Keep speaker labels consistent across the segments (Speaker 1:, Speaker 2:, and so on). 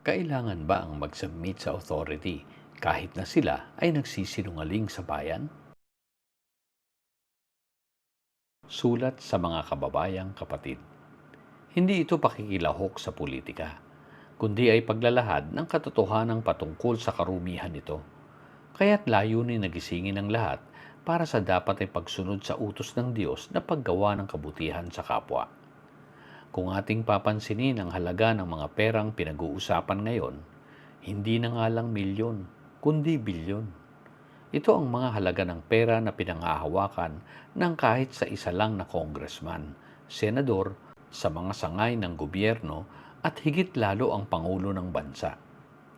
Speaker 1: Kailangan ba ang mag-submit sa authority kahit na sila ay nagsisinungaling sa bayan? Sulat sa mga kababayang kapatid. Hindi ito pakikilahok sa politika, kundi ay paglalahad ng katotohanang patungkol sa karumihan nito. Kaya't layunin na gisingin ng lahat para sa dapat ay pagsunod sa utos ng Diyos na paggawa ng kabutihan sa kapwa. Kung ating papansinin ang halaga ng mga perang pinag-uusapan ngayon, hindi na nga lang milyon, kundi bilyon. Ito ang mga halaga ng pera na pinanghahawakan ng kahit sa isa lang na congressman, senador, sa mga sangay ng gobyerno at higit lalo ang pangulo ng bansa,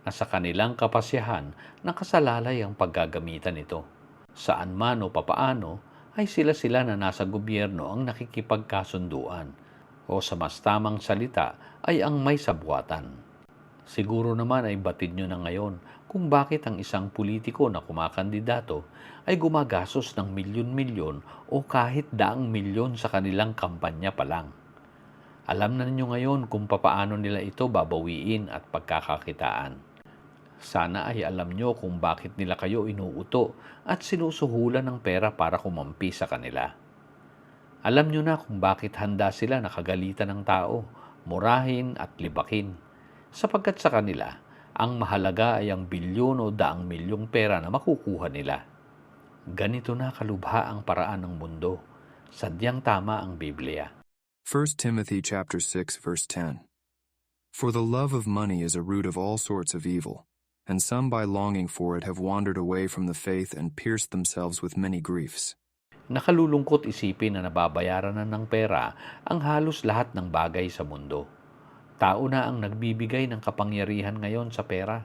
Speaker 1: na sa kanilang kapasyahan nakasalalay ang paggagamitan nito. Saan man o papaano ay sila-sila na nasa gobyerno ang nakikipagkasunduan o sa mas tamang salita ay ang may sabwatan. Siguro naman ay batid nyo na ngayon kung bakit ang isang politiko na kumakandidato ay gumagastos ng milyon-milyon o kahit daang milyon sa kanilang kampanya pa lang. Alam na ninyo ngayon kung papaano nila ito babawiin at pagkakakitaan. Sana ay alam nyo kung bakit nila kayo inuuto at sinusuhulan ng pera para kumampi sa kanila. Alam nyo na kung bakit handa sila nakagalitan ng tao, murahin at libakin. Sapagkat sa kanila, ang mahalaga ay ang bilyon o daang milyong pera na makukuha nila. Ganito na kalubha ang paraan ng mundo. Sadyang tama ang Biblia.
Speaker 2: 1 Timothy chapter 6 verse 10. For the love of money is a root of all sorts of evil, and some by longing for it have wandered away from the faith and pierced themselves with many griefs.
Speaker 1: Nakalulungkot isipin na nababayaran na ng pera ang halos lahat ng bagay sa mundo. Tao na ang nagbibigay ng kapangyarihan ngayon sa pera.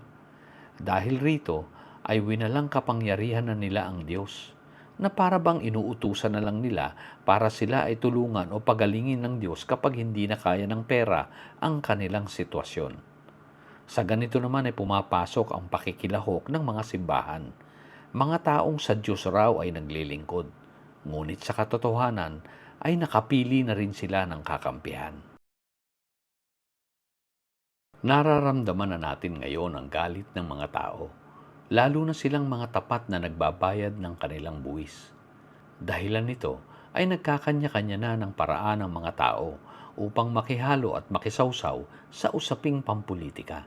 Speaker 1: Dahil rito ay winalang kapangyarihan na nila ang Diyos, na para bang inuutusan na lang nila para sila ay tulungan o pagalingin ng Diyos kapag hindi na kaya ng pera ang kanilang sitwasyon. Sa ganito naman ay pumapasok ang pakikilahok ng mga simbahan. Mga taong sa Diyos raw ay naglilingkod, ngunit sa katotohanan ay nakapili na rin sila ng kakampihan. Nararamdaman na natin ngayon ang galit ng mga tao, lalo na silang mga tapat na nagbabayad ng kanilang buwis. Dahilan nito ay nagkakanya-kanya na ng paraan ng mga tao upang makihalo at makisawsaw sa usaping pampulitika.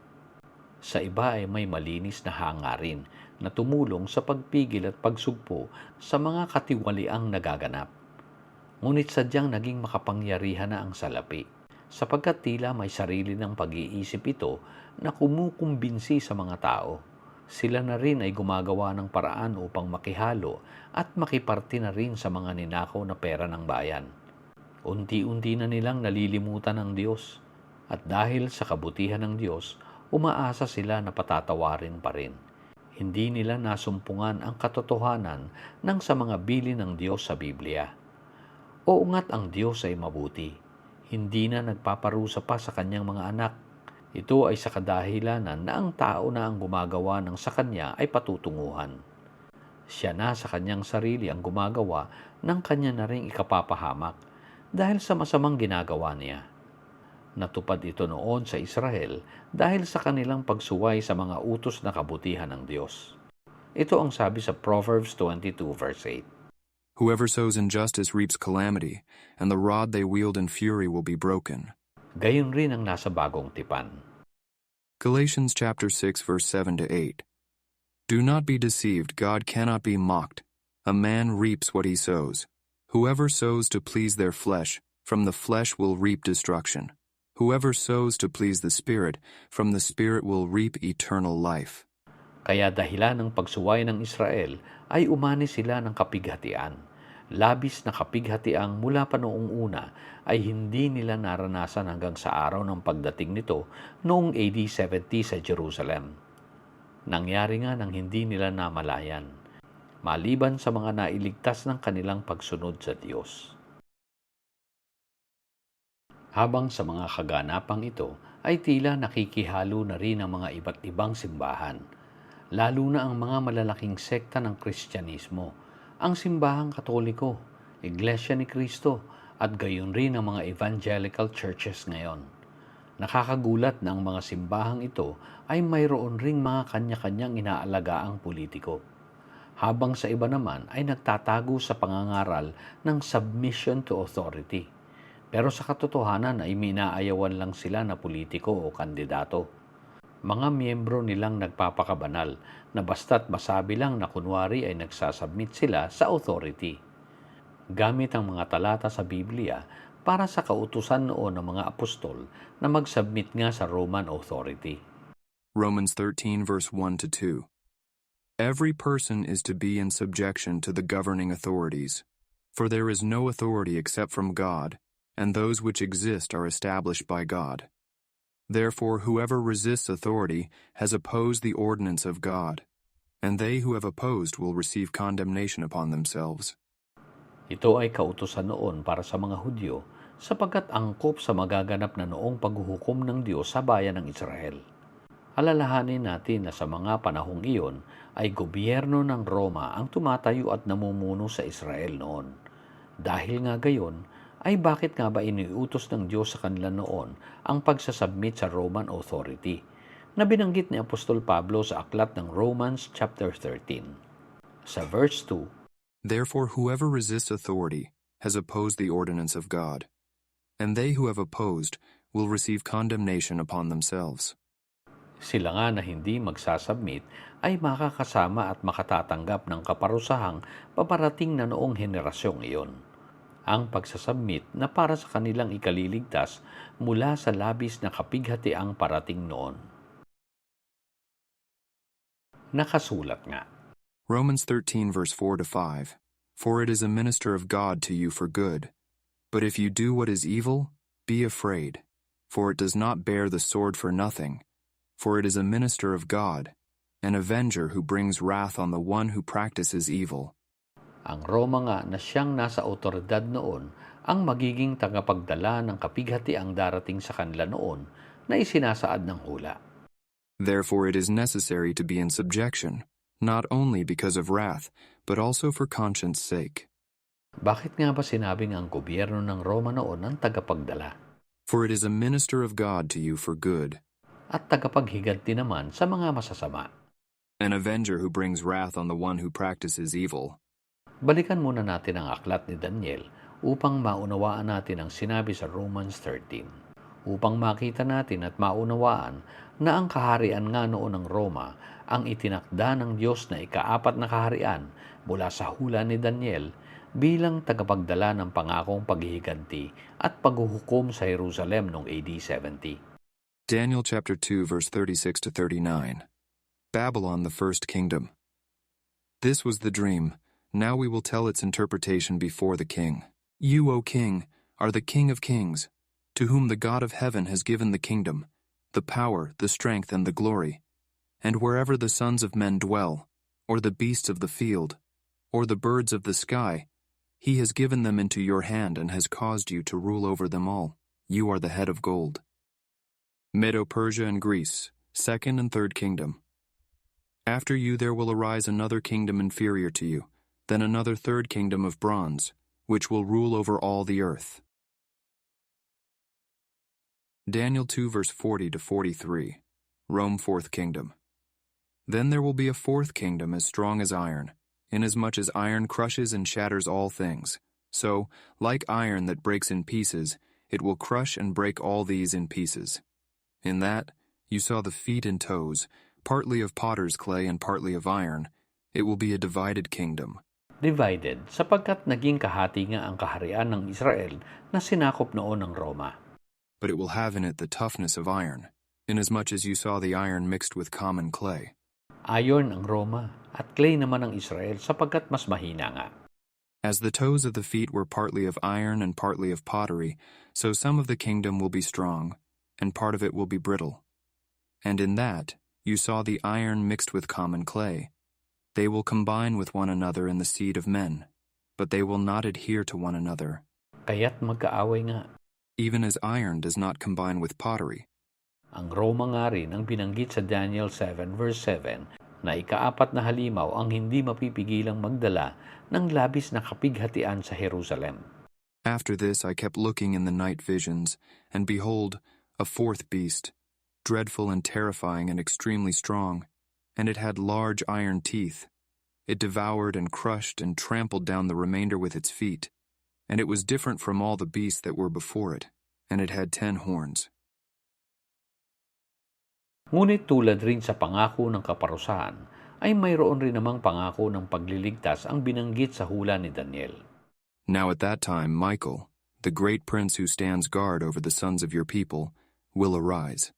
Speaker 1: Sa iba ay may malinis na hangarin na tumulong sa pagpigil at pagsugpo sa mga katiwaliang nagaganap. Ngunit sadyang naging makapangyarihan na ang salapi, sapagkat tila may sarili ng pag-iisip ito na kumukumbinsi sa mga tao. Sila na rin ay gumagawa ng paraan upang makihalo at makiparte na rin sa mga ninakaw na pera ng bayan. Unti-unti na nilang nalilimutan ang Diyos, at dahil sa kabutihan ng Diyos, umaasa sila na patatawarin pa rin. Hindi nila nasumpungan ang katotohanan ng sa mga bilin ng Diyos sa Biblia. Oo nga't ang Diyos ay mabuti. Hindi na nagpaparusa pa sa kanyang mga anak. Ito ay sa kadahilanan na ang tao na ang gumagawa ng sa kanya ay patutunguhan. Siya na sa kanyang sarili ang gumagawa ng kanya na ring ikapapahamak dahil sa masamang ginagawa niya. Natupad ito noon sa Israel dahil sa kanilang pagsuway sa mga utos na kabutihan ng Diyos. Ito ang sabi sa Proverbs 22 verse 8.
Speaker 2: Whoever sows injustice reaps calamity, and the rod they wield in fury will be broken.
Speaker 1: Gayon rin ang nasa bagong tipan.
Speaker 2: Galatians chapter 6 verse 7 to 8. Do not be deceived, God cannot be mocked. A man reaps what he sows. Whoever sows to please their flesh, from the flesh will reap destruction. Whoever sows to please the Spirit, from the Spirit will reap eternal life.
Speaker 1: Kaya dahilan ng pagsuway ng Israel ay umani sila ng kapighatian. Labis na kapighatiang mula pa noong una ay hindi nila naranasan hanggang sa araw ng pagdating nito noong AD 70 sa Jerusalem. Nangyari nga nang hindi nila namalayan, maliban sa mga nailigtas ng kanilang pagsunod sa Diyos. Habang sa mga kaganapang ito ay tila nakikihalo na rin ang mga iba't ibang simbahan, lalo na ang mga malalaking sekta ng Kristyanismo, ang simbahang Katoliko, Iglesia ni Cristo, at gayon rin ang mga evangelical churches ngayon. Nakakagulat na ang mga simbahang ito ay mayroon ring mga kanya-kanyang inaalagaang politiko, habang sa iba naman ay nagtatago sa pangangaral ng submission to authority. Pero sa katotohanan ay minaayawan lang sila na politiko o kandidato. Mga miyembro nilang nagpapakabanal na basta't masabi lang na kunwari ay nagsasubmit sila sa authority. Gamit ang mga talata sa Biblia para sa kautusan noon ng mga apostol na mag-submit nga sa Roman authority.
Speaker 2: Romans 13, verse 1 to 2. Every person is to be in subjection to the governing authorities, for there is no authority except from God, and those which exist are established by God. Therefore, whoever resists authority has opposed the ordinance of God, and they who have opposed will receive condemnation upon themselves.
Speaker 1: Ito ay kautusan noon para sa mga Hudyo sapagkat angkop sa magaganap na noong paghuhukom ng Diyos sa bayan ng Israel. Alalahanin natin na sa mga panahong iyon ay gobyerno ng Roma ang tumatayo at namumuno sa Israel noon. Dahil nga gayon, ay bakit nga ba iniutos ng Diyos sa kanila noon ang pagsasubmit sa Roman authority na binanggit ni Apostol Pablo sa aklat ng Romans chapter 13. Sa verse 2,
Speaker 2: Therefore whoever resists authority has opposed the ordinance of God, and they who have opposed will receive condemnation upon themselves.
Speaker 1: sila nga na hindi magsasubmit ay makakasama at makatatanggap ng kaparusahang paparating na noong henerasyong iyon. Ang pagsasubmit na para sa kanilang ikaliligtas mula sa labis na kapighatiang parating noon. Nakasulat nga,
Speaker 2: Romans 13, verse 4 to 5. For it is a minister of God to you for good. But if you do what is evil, be afraid, for it does not bear the sword for nothing. For it is a minister of God, an avenger who brings wrath on the one who practices evil.
Speaker 1: ang Roma nga na siyang nasa otoridad noon ang magiging tagapagdala ng kapighatiang darating sa kanila noon na isinasaad ng hula.
Speaker 2: Therefore it is necessary to be in subjection, not only because of wrath, but also for conscience sake.
Speaker 1: Bakit nga ba sinabing ang gobyerno ng Roma noon ang tagapagdala
Speaker 2: For it is a minister of God to you for good,
Speaker 1: at tagapaghiganti naman sa mga masasama?
Speaker 2: an avenger who brings wrath on the one who practices evil.
Speaker 1: Balikan muna natin ang aklat ni Daniel upang maunawaan natin ang sinabi sa Romans 13. Upang makita natin at maunawaan na ang kaharian nga noon ng Roma ang itinakda ng Diyos na ikaapat na kaharian mula sa hula ni Daniel bilang tagapagdala ng pangakong paghihiganti at paghuhukom sa Jerusalem noong AD 70.
Speaker 2: Daniel chapter 2 verse 36 to 39. Babylon, the first kingdom. This was the dream. Now we will tell its interpretation before the king. You, O king, are the King of kings, to whom the God of heaven has given the kingdom, the power, the strength, and the glory. And wherever the sons of men dwell, or the beasts of the field, or the birds of the sky, he has given them into your hand and has caused you to rule over them all. You are the head of gold. Medo-Persia and Greece, second and third kingdom. After you there will arise another kingdom inferior to you, then another third kingdom of bronze, which will rule over all the earth. Daniel 2 verse 40 to 43. Rome, fourth kingdom. Then there will be a fourth kingdom as strong as iron, inasmuch as iron crushes and shatters all things. So, like iron that breaks in pieces, it will crush and break all these in pieces. In that, you saw the feet and toes, partly of potter's clay and partly of iron. It will be a divided kingdom.
Speaker 1: Divided sapagkat naging kahati nga ang kaharian ng Israel na sinakop noon ng Roma.
Speaker 2: But it will have in it the toughness of iron, inasmuch as you saw the iron mixed with common clay.
Speaker 1: Ayon ang Roma at clay naman ang Israel sapagkat mas mahina nga.
Speaker 2: As the toes of the feet were partly of iron and partly of pottery, so some of the kingdom will be strong, and part of it will be brittle. And in that you saw the iron mixed with common clay. They will combine with one another in the seed of men, but they will not adhere to one another.
Speaker 1: Kaya't magkaaway nga.
Speaker 2: Even as iron does not combine with pottery.
Speaker 1: Ang Roma nga rin ang binanggit sa Daniel 7 verse 7 na ikaapat na halimaw ang hindi mapipigilang magdala ng labis na kapighatian sa Jerusalem.
Speaker 2: After this I kept looking in the night visions, and behold, a fourth beast, dreadful and terrifying and extremely strong, and it had large iron teeth. It devoured and crushed and trampled down the remainder with its feet, and it was different from all the beasts that were before it, and it had 10 horns.
Speaker 1: Ngunit tulad rin sa pangako ng kaparusahan, ay mayroon rin namang pangako ng pagliligtas ang binanggit sa hula ni Daniel.
Speaker 2: Now at that time Michael, the great prince who stands guard over the sons of your people, will arise.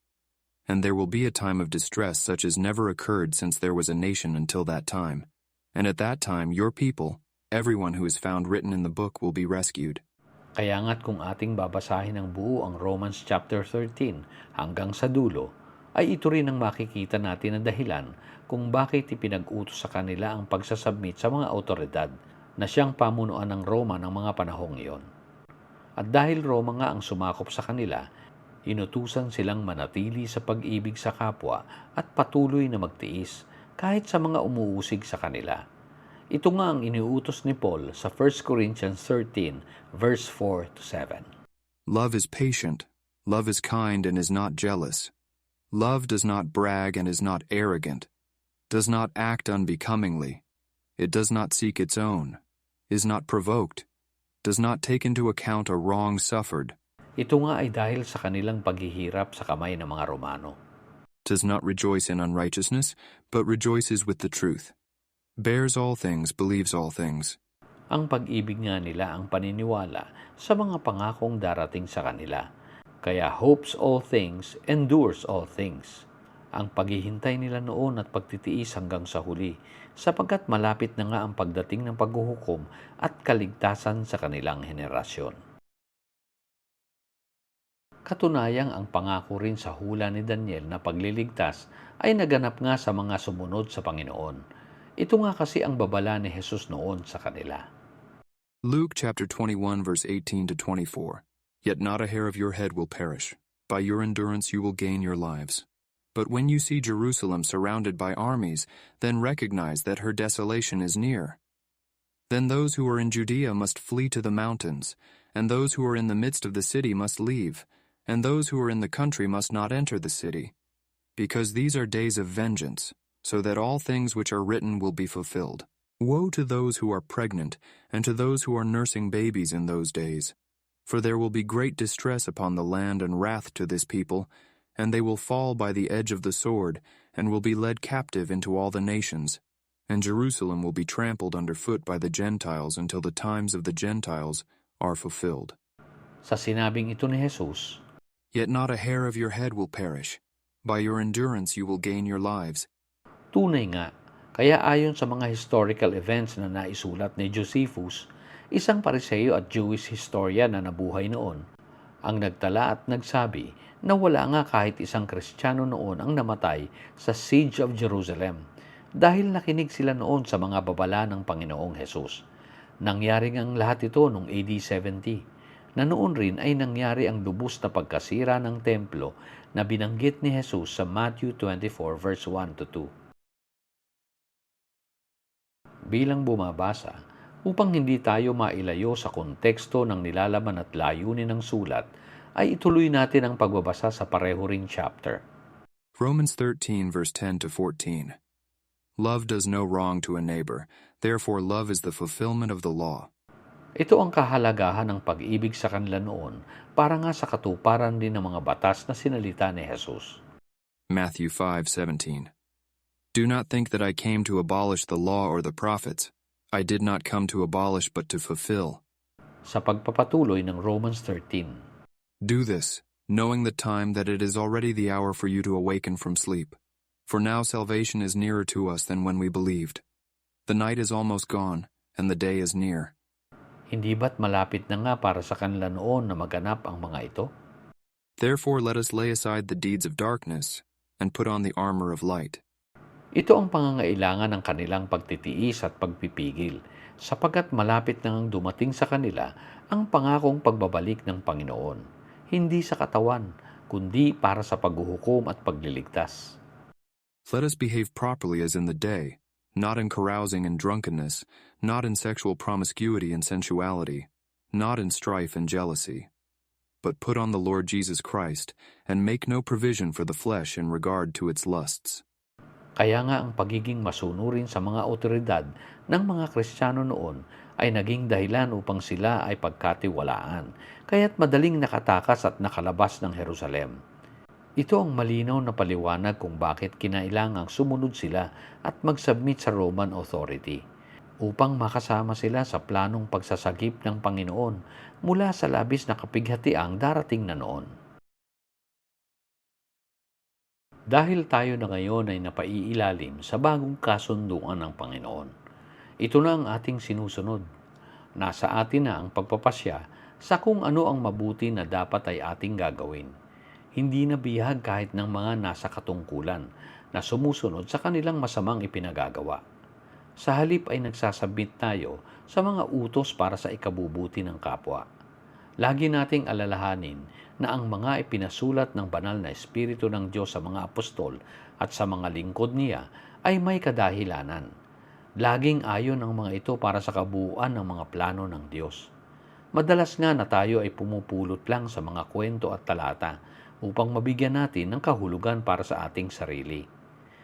Speaker 2: And there will be a time of distress such as never occurred since there was a nation until that time. And at that time your people, everyone who is found written in the book, will be rescued.
Speaker 1: Kaya nga't kung ating babasahin ng buo ang Romans chapter 13 hanggang sa dulo, ay ito rin ang makikita natin na dahilan kung bakit ipinag-utos sa kanila ang pagsasubmit sa mga awtoridad na siyang pamunuan ng Roma ng mga panahong iyon. At dahil Roma nga ang sumakop sa kanila, inutusan silang manatili sa pag-ibig sa kapwa at patuloy na magtiis kahit sa mga umuusig sa kanila. Ito nga ang iniutos ni Paul sa 1 Corinthians 13 verse 4 to 7.
Speaker 2: Love is patient, love is kind and is not jealous. Love does not brag and is not arrogant, does not act unbecomingly. It does not seek its own, is not provoked, does not take into account a wrong suffered,
Speaker 1: Ito nga ay dahil sa kanilang paghihirap sa kamay ng mga Romano.
Speaker 2: does not rejoice in unrighteousness, but rejoices with the truth, bears all things, believes all things.
Speaker 1: Ang pag-ibig nga nila ang paniniwala sa mga pangakong darating sa kanila. Kaya hopes all things, endures all things. Ang paghihintay nila noon at pagtitiis hanggang sa huli, sapagkat malapit na nga ang pagdating ng paghuhukom at kaligtasan sa kanilang henerasyon. Katunayang ang pangako rin sa hula ni Daniel na pagliligtas ay naganap nga sa mga sumunod sa Panginoon. Ito nga kasi ang babala ni Jesus noon sa kanila.
Speaker 2: Luke chapter 21 verse 18 to 24. Yet not a hair of your head will perish. By your endurance you will gain your lives. But when you see Jerusalem surrounded by armies, then recognize that her desolation is near. Then those who are in Judea must flee to the mountains, and those who are in the midst of the city must leave, and those who are in the country must not enter the city. Because these are days of vengeance, so that all things which are written will be fulfilled. Woe to those who are pregnant, and to those who are nursing babies in those days. For there will be great distress upon the land and wrath to this people, and they will fall by the edge of the sword, and will be led captive into all the nations. And Jerusalem will be trampled underfoot by the Gentiles until the times of the Gentiles are fulfilled.
Speaker 1: Sa sinabing ito ni Jesus,
Speaker 2: Yet not a hair of your head will perish. By your endurance you will gain your lives.
Speaker 1: tunay nga, kaya ayon sa mga historical events na naisulat ni Josephus, isang Pariseo at Jewish historian na nabuhay noon, ang nagtala at nagsabi na wala nga kahit isang Kristiyano noon ang namatay sa Siege of Jerusalem dahil nakinig sila noon sa mga babala ng Panginoong Hesus. Nangyari ngang lahat ito noong AD 70, na noon rin ay nangyari ang lubos na pagkasira ng templo na binanggit ni Jesus sa Matthew 24 verse 1 to 2. Bilang bumabasa, upang hindi tayo mailayo sa konteksto ng nilalaman at layunin ng sulat, ay ituloy natin ang pagbabasa sa pareho ring chapter.
Speaker 2: Romans 13 verse 10 to 14. Love does no wrong to a neighbor, therefore love is the fulfillment of the law.
Speaker 1: Ito ang kahalagahan ng pag-ibig sa kanila noon para nga sa katuparan din ng mga batas na sinalita ni Jesus.
Speaker 2: Matthew 5:17. Do not think that I came to abolish the law or the prophets. I did not come to abolish but to fulfill.
Speaker 1: Sa pagpapatuloy ng Romans 13,
Speaker 2: Do this, knowing the time that it is already the hour for you to awaken from sleep. For now salvation is nearer to us than when we believed. The night is almost gone, and the day is near.
Speaker 1: hindi ba't malapit na nga para sa kanila noon na maganap ang mga ito?
Speaker 2: Therefore let us lay aside the deeds of darkness, and put on the armor of light.
Speaker 1: Ito ang pangangailangan ng kanilang pagtitiis at pagpipigil, sapagkat malapit nang dumating sa kanila ang pangakong pagbabalik ng Panginoon, hindi sa katawan, kundi para sa paghuhukom at pagliligtas.
Speaker 2: Let us behave properly as in the day, not in carousing and drunkenness, not in sexual promiscuity and sensuality, not in strife and jealousy. but put on the Lord Jesus Christ, and make no provision for the flesh in regard to its lusts.
Speaker 1: Kaya nga ang pagiging masunurin sa mga otoridad ng mga Kristiyano noon ay naging dahilan upang sila ay pagkatiwalaan, kaya't madaling nakatakas at nakalabas ng Jerusalem. Ito ang malinaw na paliwanag kung bakit kinailangang sumunod sila at mag-submit sa Roman authority upang makasama sila sa planong pagsasagip ng Panginoon mula sa labis na kapighatiang darating na noon. Dahil tayo na ngayon ay napaiilalim sa bagong kasunduan ng Panginoon, ito na ang ating sinusunod. Nasa atin na ang pagpapasya sa kung ano ang mabuti na dapat ay ating gagawin. Hindi na bihag kahit ng mga nasa katungkulan na sumusunod sa kanilang masamang ipinagagawa. Sa halip ay nagsasabit tayo sa mga utos para sa ikabubuti ng kapwa. Lagi nating alalahanin na ang mga ipinasulat ng banal na Espiritu ng Diyos sa mga apostol at sa mga lingkod niya ay may kadahilanan. Laging ayon ang mga ito para sa kabuuan ng mga plano ng Diyos. Madalas nga na tayo ay pumupulot lang sa mga kwento at talata upang mabigyan natin ng kahulugan para sa ating sarili.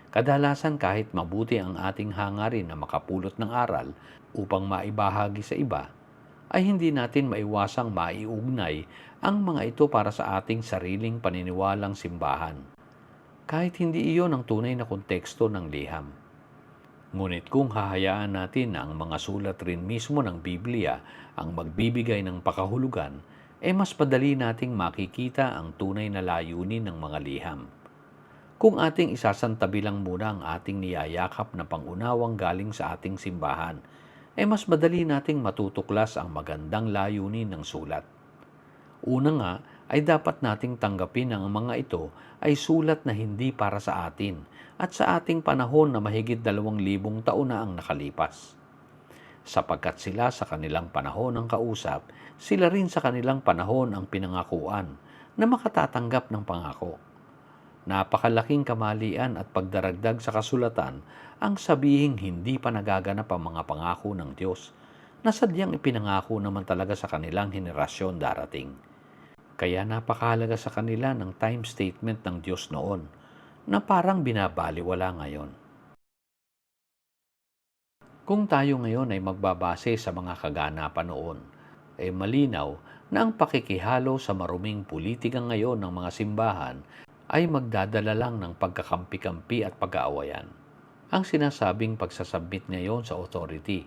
Speaker 1: Kadalasan kahit mabuti ang ating hangarin na makapulot ng aral upang maibahagi sa iba, ay hindi natin maiwasang maiugnay ang mga ito para sa ating sariling paniniwalang simbahan. Kahit hindi iyon ang tunay na konteksto ng liham. Ngunit kung hahayaan natin na ang mga sulat rin mismo ng Biblia ang magbibigay ng pakahulugan, mas madali nating makikita ang tunay na layunin ng mga liham. Kung ating isasantabi lang muna ang ating niyayakap na pangunawang galing sa ating simbahan, mas madali nating matutuklas ang magandang layunin ng sulat. Una nga ay dapat nating tanggapin ang mga ito ay sulat na hindi para sa atin at sa ating panahon na mahigit 2,000 taon na ang nakalipas. Sapagkat sila sa kanilang panahon ang kausap, sila rin sa kanilang panahon ang pinangakuan na makatatanggap ng pangako. Napakalaking kamalian at pagdaragdag sa kasulatan ang sabihing hindi pa nagaganap ang mga pangako ng Diyos na sadyang ipinangako naman talaga sa kanilang henerasyon darating. Kaya napakahalaga sa kanila ng time statement ng Diyos noon na parang binabaliwala ngayon. Kung tayo ngayon ay magbabase sa mga kaganapan noon, malinaw na ang pakikihalo sa maruming politika ngayon ng mga simbahan ay magdadala lang ng pagkakampi-kampi at pag-aawayan. Ang sinasabing pagsasubmit ngayon sa authority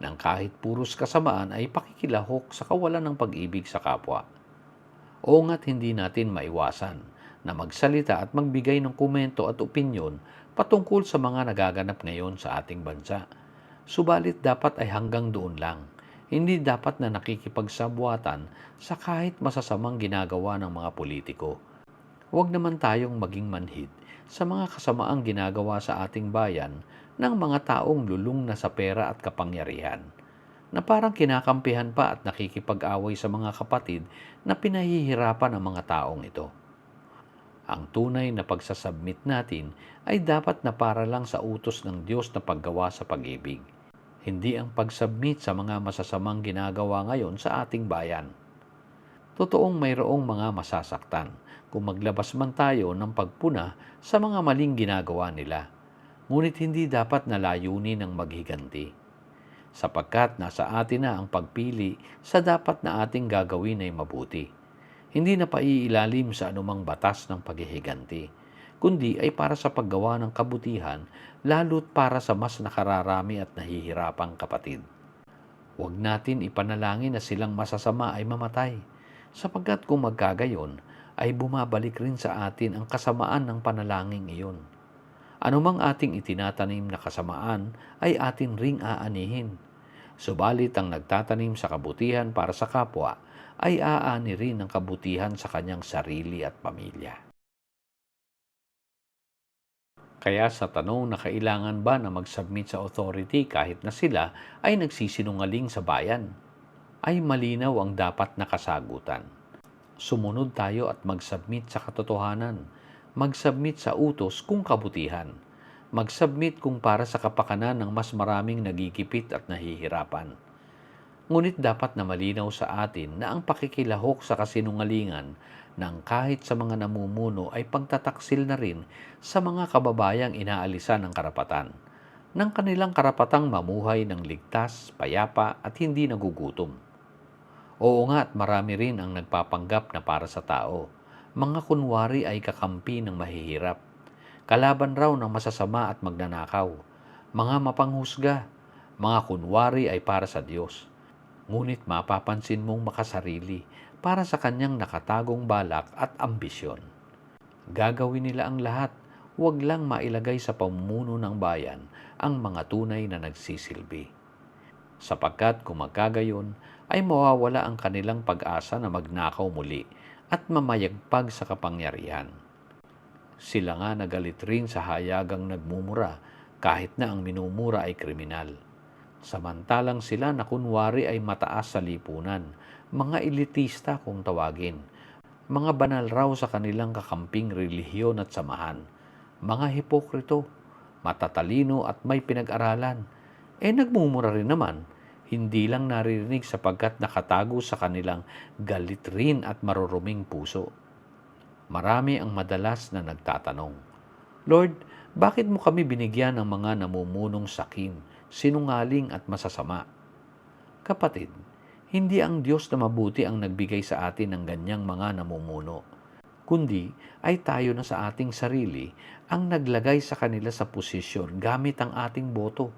Speaker 1: ng kahit puros kasamaan ay pakikilahok sa kawalan ng pag-ibig sa kapwa. O nga't hindi natin maiwasan na magsalita at magbigay ng komento at opinyon patungkol sa mga nagaganap ngayon sa ating bansa. Subalit dapat ay hanggang doon lang. Hindi dapat na nakikipagsabwatan sa kahit masasamang ginagawa ng mga politiko. Huwag naman tayong maging manhid sa mga kasamaang ginagawa sa ating bayan ng mga taong lulong na sa pera at kapangyarihan, na parang kinakampihan pa at nakikipag-away sa mga kapatid na pinahihirapan ang mga taong ito. Ang tunay na pagsasubmit natin ay dapat na para lang sa utos ng Diyos na paggawa sa pag-ibig, hindi ang pagsubmit sa mga masasamang ginagawa ngayon sa ating bayan. Totoong mayroong mga masasaktan kung maglabas man tayo ng pagpuna sa mga maling ginagawa nila, ngunit hindi dapat na layunin ng maghiganti. Sapagkat nasa atin na ang pagpili sa dapat na ating gagawin ay mabuti. Hindi na paiilalim sa anumang batas ng paghihiganti, kundi ay para sa paggawa ng kabutihan, lalo't para sa mas nakararami at nahihirapang kapatid. Huwag natin ipanalangin na silang masasama ay mamatay, sapagkat kung magkagayon, ay bumabalik rin sa atin ang kasamaan ng panalangin iyon. Anumang ating itinatanim na kasamaan ay atin ring aanihin. Subalit ang nagtatanim sa kabutihan para sa kapwa ay aani rin ang kabutihan sa kanyang sarili at pamilya. Kaya sa tanong na kailangan ba na mag-submit sa authority kahit na sila ay nagsisinungaling sa bayan, ay malinaw ang dapat na kasagutan. Sumunod tayo at mag-submit sa katotohanan, mag-submit sa utos kung kabutihan, mag-submit kung para sa kapakanan ng mas maraming nagigipit at nahihirapan. Ngunit dapat na malinaw sa atin na ang pakikilahok sa kasinungalingan ng kahit sa mga namumuno ay pagtataksil na rin sa mga kababayang inaalisan ng karapatan, ng kanilang karapatang mamuhay ng ligtas, payapa at hindi nagugutom. Oo nga, at marami rin ang nagpapanggap na para sa tao. Mga kunwari ay kakampi ng mahihirap. Kalaban raw ng masasama at magnanakaw. Mga mapanghusga. Mga kunwari ay para sa Diyos. Ngunit mapapansin mong makasarili para sa kanyang nakatagong balak at ambisyon. Gagawin nila ang lahat, huwag lang mailagay sa pamumuno ng bayan ang mga tunay na nagsisilbi. Sapagkat kung magkagayon, ay mawawala ang kanilang pag-asa na magnakaw muli at mamayagpag sa kapangyarihan. Sila nga nagalit rin sa hayagang nagmumura kahit na ang minumura ay kriminal. Samantalang sila na kunwari ay mataas sa lipunan, mga elitista kung tawagin, mga banal raw sa kanilang kakamping relihiyon at samahan, mga hipokrito, matatalino at may pinag-aralan, nagmumura rin naman, hindi lang naririnig sapagkat nakatago sa kanilang galit rin at maruruming puso. Marami ang madalas na nagtatanong, Lord, bakit mo kami binigyan ng mga namumunong sakim, sinungaling at masasama? Kapatid, hindi ang Diyos na mabuti ang nagbigay sa atin ng ganyang mga namumuno, kundi ay tayo na sa ating sarili ang naglagay sa kanila sa posisyon gamit ang ating boto.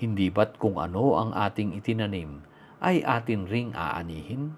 Speaker 1: Hindi ba't kung ano ang ating itinanim ay atin ring aanihin?